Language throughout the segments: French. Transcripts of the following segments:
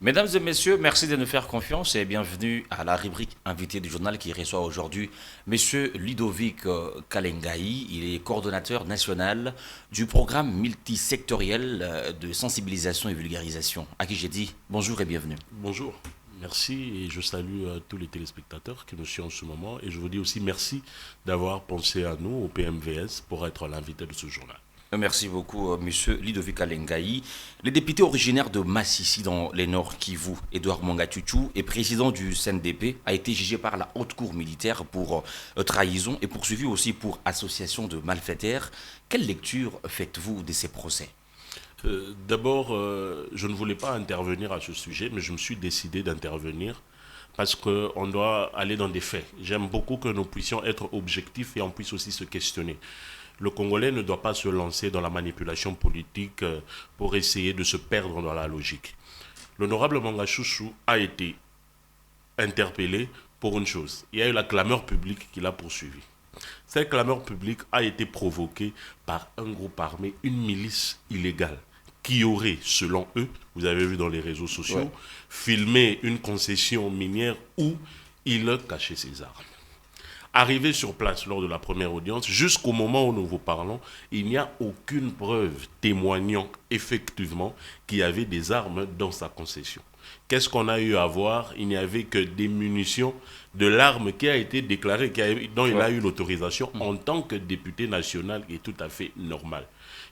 Mesdames et messieurs, merci de nous faire confiance et bienvenue à la rubrique invité du journal qui reçoit aujourd'hui Monsieur Ludovic Kalengaï. Il est coordonnateur national du programme multisectoriel de sensibilisation et vulgarisation. À qui j'ai dit bonjour et bienvenue. Bonjour, merci et je salue tous les téléspectateurs qui nous suivent en ce moment et je vous dis aussi merci d'avoir pensé à nous au PMVS pour être l'invité de ce journal. Merci beaucoup, Monsieur Ludovic Kalengaï. Le député originaire de Massissi dans les Nord Kivu, Edouard Mongatuchu, et président du CNDP, a été jugé par la haute cour militaire pour trahison et poursuivi aussi pour association de malfaiteurs. Quelle lecture faites-vous de ces procès? D'abord, je ne voulais pas intervenir à ce sujet, mais je me suis décidé d'intervenir parce qu'on doit aller dans des faits. J'aime beaucoup que nous puissions être objectifs et on puisse aussi se questionner. Le Congolais ne doit pas se lancer dans la manipulation politique pour essayer de se perdre dans la logique. L'honorable Manga Chouchou a été interpellé pour une chose. Il y a eu la clameur publique qui l'a poursuivi. Cette clameur publique a été provoquée par un groupe armé, une milice illégale, qui aurait, selon eux, vous avez vu dans les réseaux sociaux, Ouais. filmé une concession minière où il cachait ses armes. Arrivé sur place lors de la première audience, jusqu'au moment où nous vous parlons, il n'y a aucune preuve témoignant effectivement qu'il y avait des armes dans sa concession. Qu'est-ce qu'on a eu à voir? Il n'y avait que des munitions de l'arme qui a été déclarée, dont il Ouais. a eu l'autorisation en tant que député national, qui est tout à fait normal.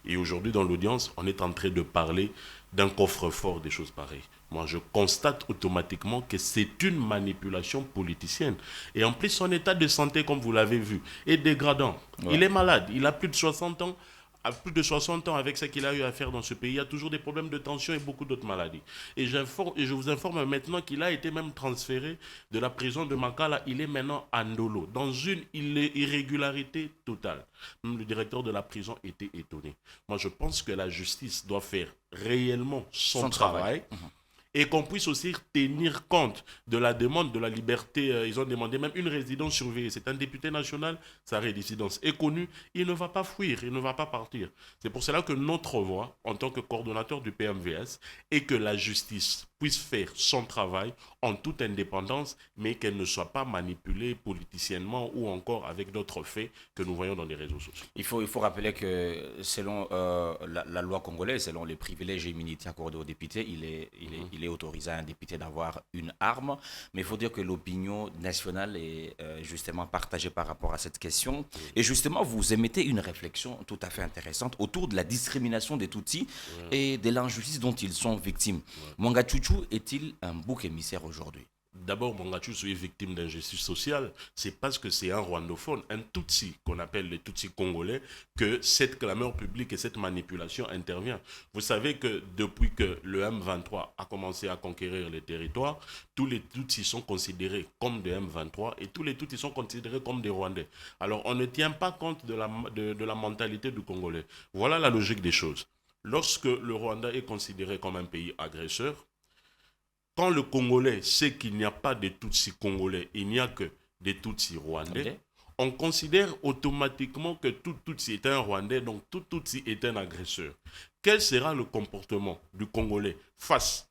Et aujourd'hui, dans l'audience, on est en train de parler d'un coffre-fort, des choses pareilles. Moi, je constate automatiquement que c'est une manipulation politicienne. Et en plus, son état de santé, comme vous l'avez vu, est dégradant. Ouais. Il est malade. Il a plus de 60 ans. À plus de 60 ans, avec ce qu'il a eu à faire dans ce pays, il y a toujours des problèmes de tension et beaucoup d'autres maladies. Et je vous informe maintenant qu'il a été même transféré de la prison de Makala. Il est maintenant à Ndolo, dans une irrégularité totale. Même le directeur de la prison était étonné. Moi, je pense que la justice doit faire réellement son Son travail. travail et qu'on puisse aussi tenir compte de la demande de la liberté. Ils ont demandé même une résidence surveillée. C'est un député national, sa résidence est connue. Il ne va pas fuir, il ne va pas partir. C'est pour cela que notre voix, en tant que coordonnateur du PMVS, est que la justice puisse faire son travail en toute indépendance, mais qu'elle ne soit pas manipulée politiciennement ou encore avec d'autres faits que nous voyons dans les réseaux sociaux. Il faut rappeler que selon la loi congolaise, selon les privilèges et immunités accordés aux députés, il est autorisé à un député d'avoir une arme. Mais il faut dire que l'opinion nationale est justement partagée par rapport à cette question. Et justement, vous émettez une réflexion tout à fait intéressante autour de la discrimination des Tutsis et de l'injustice dont ils sont victimes. Mwanga Chuchu est-il un bouc émissaire aujourd'hui? D'abord, Mongachus est victime d'injustice sociale. C'est parce que c'est un rwandophone, un Tutsi, qu'on appelle les Tutsis congolais, que cette clameur publique et cette manipulation intervient. Vous savez que depuis que le M23 a commencé à conquérir les territoires, tous les Tutsis sont considérés comme des M23 et tous les Tutsis sont considérés comme des Rwandais. Alors, on ne tient pas compte de la mentalité du Congolais. Voilà la logique des choses. Lorsque le Rwanda est considéré comme un pays agresseur, quand le Congolais sait qu'il n'y a pas de Tutsis congolais, il n'y a que des Tutsis rwandais, Ok. on considère automatiquement que tout Tutsi est un Rwandais, donc tout Tutsi est un agresseur. Quel sera le comportement du Congolais face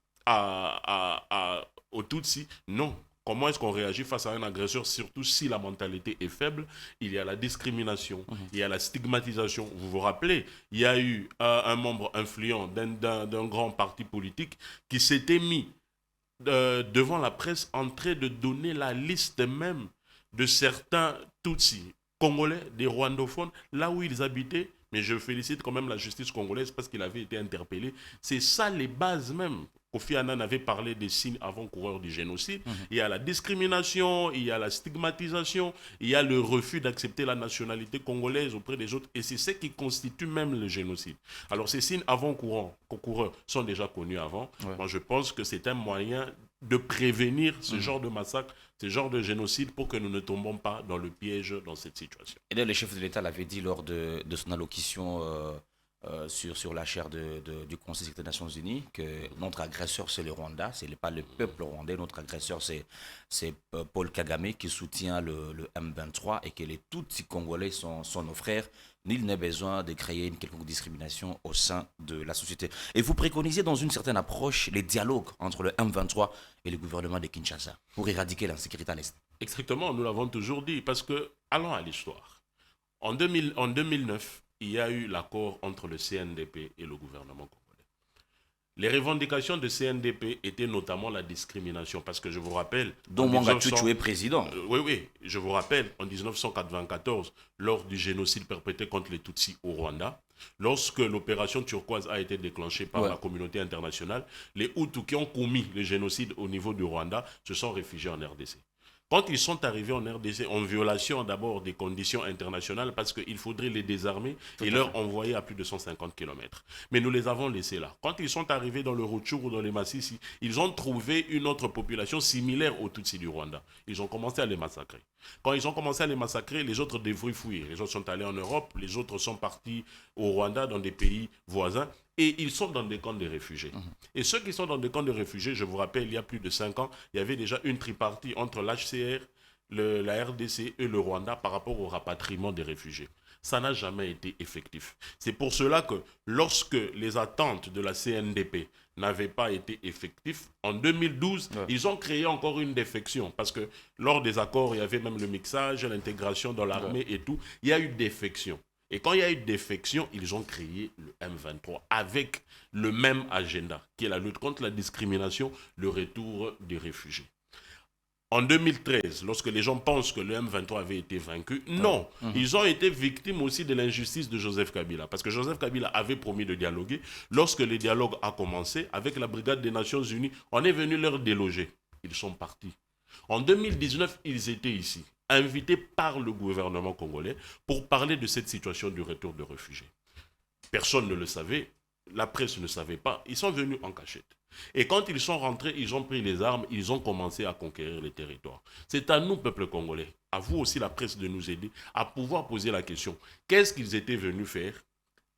au Tutsi? Non. Comment est-ce qu'on réagit face à un agresseur, surtout si la mentalité est faible? Il y a la discrimination, il y a la stigmatisation. Vous vous rappelez, il y a eu un membre influent d'un grand parti politique qui s'était mis devant la presse en train de donner la liste même de certains Tutsis congolais, des rwandophones, là où ils habitaient. Mais je félicite quand même la justice congolaise parce qu'il avait été interpellé. C'est ça les bases même. Kofi Annan avait parlé des signes avant-coureurs du génocide. Il y a la discrimination, il y a la stigmatisation, il y a le refus d'accepter la nationalité congolaise auprès des autres. Et c'est ce qui constitue même le génocide. Alors ces signes avant-coureurs sont déjà connus avant. Ouais. Moi je pense que c'est un moyen de prévenir ce genre de massacre, ce genre de génocide pour que nous ne tombons pas dans le piège dans cette situation. Et là, le chef de l'État l'avait dit lors de son allocution sur la chaire du Conseil de sécurité des Nations Unies que notre agresseur, c'est le Rwanda, ce n'est pas le peuple rwandais, notre agresseur, c'est Paul Kagame qui soutient le M23 et que les Tutsis congolais sont nos frères. nul n'est besoin de créer une quelconque discrimination au sein de la société. Et vous préconisez dans une certaine approche les dialogues entre le M23 et le gouvernement de Kinshasa pour éradiquer l'insécurité à l'Est. Exactement, nous l'avons toujours dit, parce que, allons à l'histoire. En 2009, il y a eu l'accord entre le CNDP et le gouvernement congolais. Les revendications de CNDP étaient notamment la discrimination, parce que je vous rappelle... Dont Mwenga Tchouchou est président. Oui, je vous rappelle, en 1994, lors du génocide perpétré contre les Tutsis au Rwanda, lorsque l'opération turquoise a été déclenchée par la communauté internationale, les Hutus qui ont commis le génocide au niveau du Rwanda se sont réfugiés en RDC. Quand ils sont arrivés en RDC, en violation d'abord des conditions internationales, parce qu'il faudrait les désarmer et leur envoyer à plus de 150 km. Mais nous les avons laissés là. Quand ils sont arrivés dans le Rutshuru ou dans les Massissi, ils ont trouvé une autre population similaire aux Tutsis du Rwanda. Ils ont commencé à les massacrer. Quand ils ont commencé à les massacrer, les autres devaient fuir. Les autres sont allés en Europe, les autres sont partis au Rwanda, dans des pays voisins. Et ils sont dans des camps de réfugiés. Et ceux qui sont dans des camps de réfugiés, je vous rappelle, il y a plus de 5 ans, il y avait déjà une tripartie entre l'HCR, la RDC et le Rwanda par rapport au rapatriement des réfugiés. Ça n'a jamais été effectif. C'est pour cela que lorsque les attentes de la CNDP n'avaient pas été effectives, en 2012, ils ont créé encore une défection. Parce que lors des accords, il y avait même le mixage, l'intégration dans l'armée et tout. Il y a eu défection. Et quand il y a eu défection, ils ont créé le M23 avec le même agenda, qui est la lutte contre la discrimination, le retour des réfugiés. En 2013, lorsque les gens pensent que le M23 avait été vaincu, non, ils ont été victimes aussi de l'injustice de Joseph Kabila. Parce que Joseph Kabila avait promis de dialoguer. Lorsque le dialogue a commencé, avec la Brigade des Nations Unies, on est venu leur déloger. Ils sont partis. En 2019, ils étaient ici, invités par le gouvernement congolais pour parler de cette situation du retour de réfugiés. Personne ne le savait, la presse ne savait pas, ils sont venus en cachette. Et quand ils sont rentrés, ils ont pris les armes, ils ont commencé à conquérir les territoires. C'est à nous, peuple congolais, à vous aussi la presse de nous aider à pouvoir poser la question. Qu'est-ce qu'ils étaient venus faire ?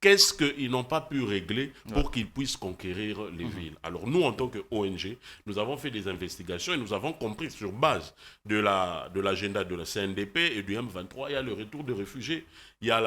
Qu'est-ce qu'ils n'ont pas pu régler pour qu'ils puissent conquérir les villes? Alors nous, en tant qu'ONG, nous avons fait des investigations et nous avons compris sur base de l'agenda de la CNDP et du M23, il y a le retour de réfugiés, il y a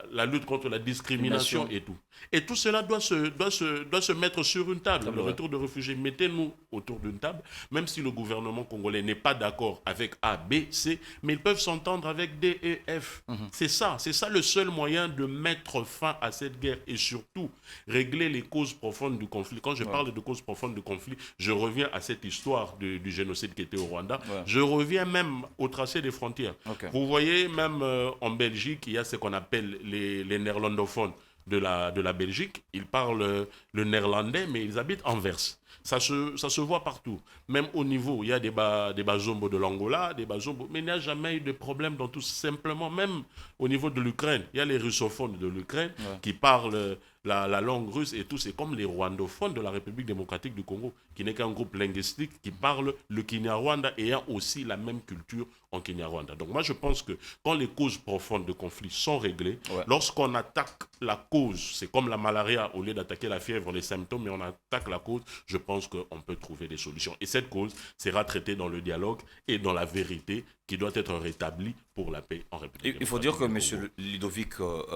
la lutte contre la discrimination et tout. Et tout cela doit se mettre sur une table, le retour de réfugiés. Mettez-nous autour d'une table, même si le gouvernement congolais n'est pas d'accord avec A, B, C, mais ils peuvent s'entendre avec D et F. C'est ça le seul moyen de mettre fin à cette guerre et surtout régler les causes profondes du conflit. Quand je parle de causes profondes du conflit, je reviens à cette histoire du génocide qui était au Rwanda. Je reviens même au tracé des frontières. Vous voyez, même en Belgique, il y a ce qu'on appelle les néerlandophones de la Belgique. Ils parlent le néerlandais, mais ils habitent Anvers. Ça se voit partout. Même au niveau, il y a des Bazombo de l'Angola, des Bazombo, mais il n'y a jamais eu de problème dans tout. Simplement, même au niveau de l'Ukraine, il y a les russophones de l'Ukraine qui parlent la langue russe et tout. C'est comme les rwandophones de la République démocratique du Congo, qui n'est qu'un groupe linguistique qui parle le Kinyarwanda ayant aussi la même culture en Kinyarwanda. Donc moi, je pense que quand les causes profondes de conflit sont réglées, lorsqu'on attaque la cause, c'est comme la malaria, au lieu d'attaquer la fièvre, les symptômes, mais on attaque la cause, je pense qu'on peut trouver des solutions. Et cette cause sera traitée dans le dialogue et dans la vérité qui doit être rétablie pour la paix en République. Il faut dire que M. Ludovic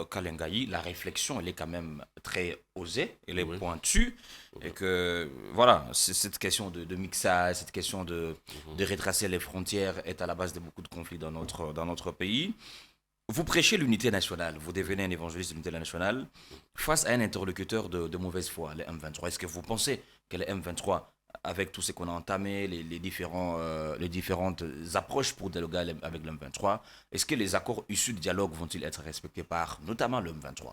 Kalengai, la réflexion, elle est quand même très osée, elle est pointue, et que voilà, cette question de mixage, cette question de retracer les frontières est à la base de beaucoup de conflits dans notre pays. Vous prêchez l'unité nationale, vous devenez un évangéliste de l'unité nationale face à un interlocuteur de mauvaise foi, le M23. Est-ce que vous pensez que le M23, avec tout ce qu'on a entamé, les différentes approches pour dialoguer avec le M23, est-ce que les accords issus du dialogue vont-ils être respectés par notamment le M23?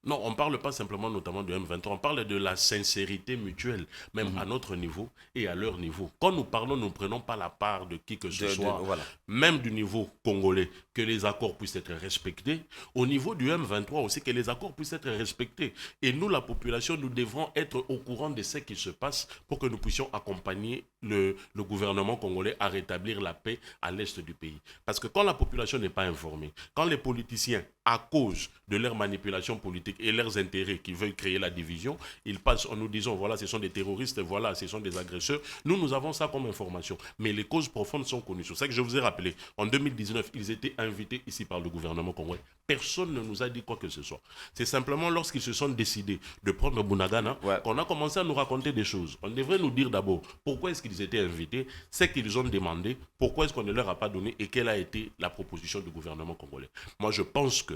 Non, on ne parle pas simplement notamment du M23, on parle de la sincérité mutuelle, même à notre niveau et à leur niveau. Quand nous parlons, nous ne prenons pas la part de qui que ce soit, même du niveau congolais, que les accords puissent être respectés. Au niveau du M23 aussi, que les accords puissent être respectés. Et nous, la population, nous devrons être au courant de ce qui se passe pour que nous puissions accompagner le gouvernement congolais à rétablir la paix à l'est du pays. Parce que quand la population n'est pas informée, quand les politiciens, à cause de leur manipulation politique, politiques et leurs intérêts qui veulent créer la division, ils passent en nous disant, voilà, ce sont des terroristes, voilà, ce sont des agresseurs. Nous avons ça comme information. Mais les causes profondes sont connues. C'est ça que je vous ai rappelé. En 2019, ils étaient invités ici par le gouvernement congolais. Personne ne nous a dit quoi que ce soit. C'est simplement lorsqu'ils se sont décidés de prendre Bunagana qu'on a commencé à nous raconter des choses. On devrait nous dire d'abord pourquoi est-ce qu'ils étaient invités, ce qu'ils ont demandé, pourquoi est-ce qu'on ne leur a pas donné et quelle a été la proposition du gouvernement congolais. Moi, je pense que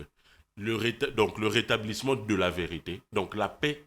le rétablissement de la vérité, donc la paix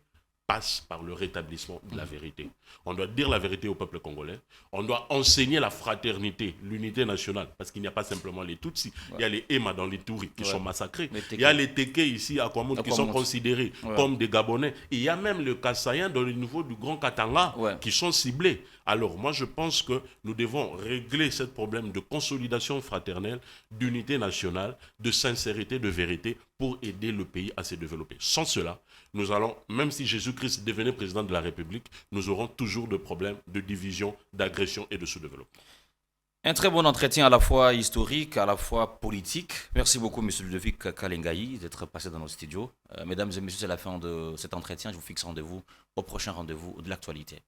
passe par le rétablissement de la vérité. On doit dire la vérité au peuple congolais. On doit enseigner la fraternité, l'unité nationale, parce qu'il n'y a pas simplement les Tutsis. Il y a les Ema dans les Touris qui sont massacrés. Il y a les Teke ici à Kwamout qui sont considérés comme des Gabonais. Il y a même le Kassaïen dans le niveau du Grand Katanga qui sont ciblés. Alors moi je pense que nous devons régler ce problème de consolidation fraternelle, d'unité nationale, de sincérité, de vérité pour aider le pays à se développer. Sans cela, nous allons, même si Jésus-Christ devenait président de la République, nous aurons toujours de problèmes de division, d'agression et de sous-développement. Un très bon entretien à la fois historique, à la fois politique. Merci beaucoup, M. Ludovic Kalengayi, d'être passé dans nos studios. Mesdames et messieurs, c'est la fin de cet entretien. Je vous fixe rendez-vous au prochain rendez-vous de l'actualité.